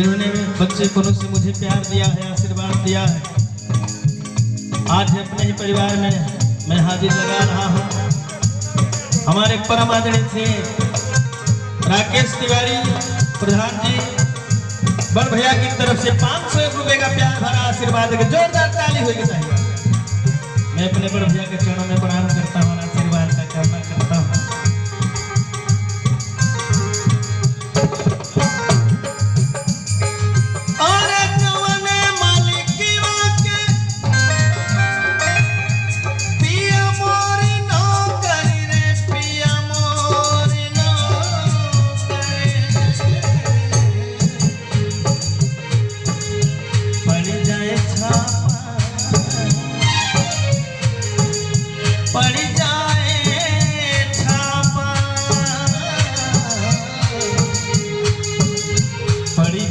जिन्होंने बच्चे कोनों से मुझे प्यार दिया है, आशीर्वाद दिया है। आज अपने ही परिवार में मैं हाजिर लगा रहा हूँ। हमारे परम आदरणीय थे राकेश तिवारी प्रधान जी, बड़ भैया की तरफ से 500 रुपए का प्यार भरा आशीर्वाद, जोरदार ताली होगी चाहिए। मैं अपने बड़ भैया के चरणों में प्रणाम करता हूँ, आशीर्वाद का कामना करता हूँ।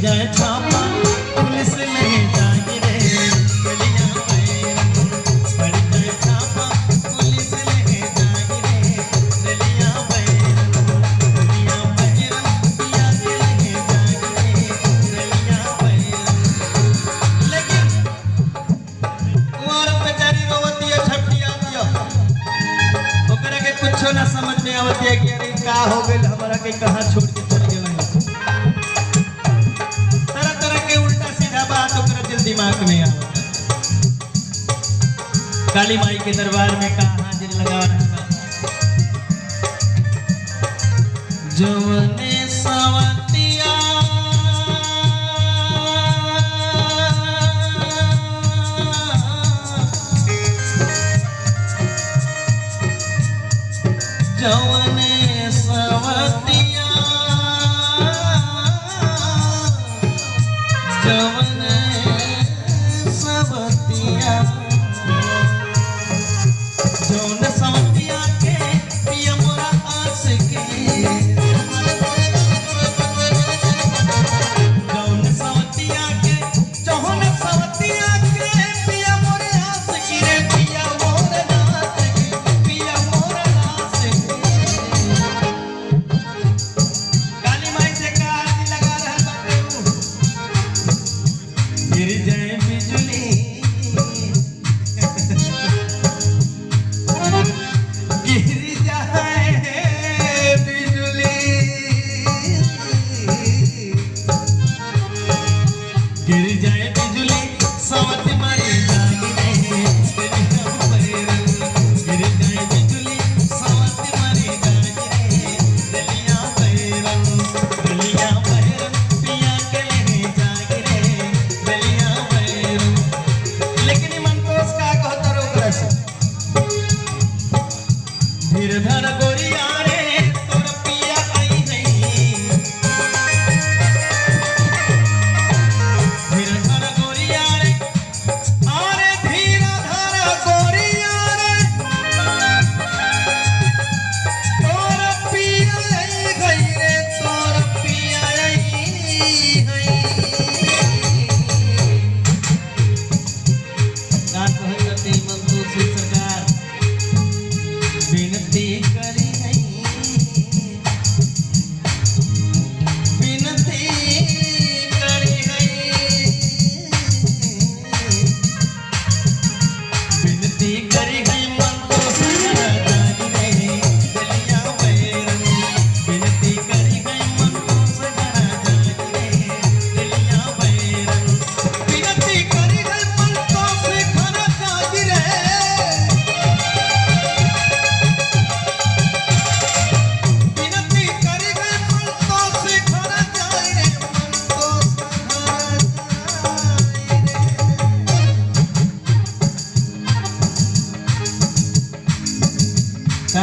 जाए छापा पुलिस नहीं जाएगी रे गलियां बैरन, पड़ जाए छापा पुलिस नहीं जाएगी रे गलियां बैरन, गलियां बैरन पिया के नहीं जाएगी रे गलियां बैरन। लेकिन औरत बेचारी रोवती है, छपटिया दिया ओकरा के कुछ ना समझ में आवत है कि अरे का हो गइल, हमरा के कहां छोड़ के चल गेल। दिमाग में काली माई के दरबार में कहा हाजिर लगा रहा जवने सवतिया जवने सवतिया जवने सवतिया जौन सवतिया के पिया मोरा आस के जौन सवतिया के जौन सवतिया के पिया मोरे आस की रे पिया मोरे नास के पिया मोरे नास के काली माई से का आरती लगा रहा गिर जाए बिजली गिर जाए बिजली गिर जाए बिजली सवत मारी जागी रे गलियां बैरन, गिर जाए बिजली सवत मारी जागी रे गलियां बैरन, गलियां बैरन पिया के नहीं जागी रे गलियां बैरन। लेकिन मन को उसका कहता रो करस धीर धर गोरिया रे तोर पिया आई नहीं, धीर धर गोरिया रे अरे धीर धर गोरिया रे तोर पिया आई गई रे तोर पिया आई गई। गान कहते मंतु से सरकार विनती करी नहीं, विनती करी नहीं, विनती करी गई मन को सजना जागी रे गलियां बैरन, विनती करी गई मन को सजना जागी रे गलियां बैरन, विनती करी गई मन को सजना जागी रे का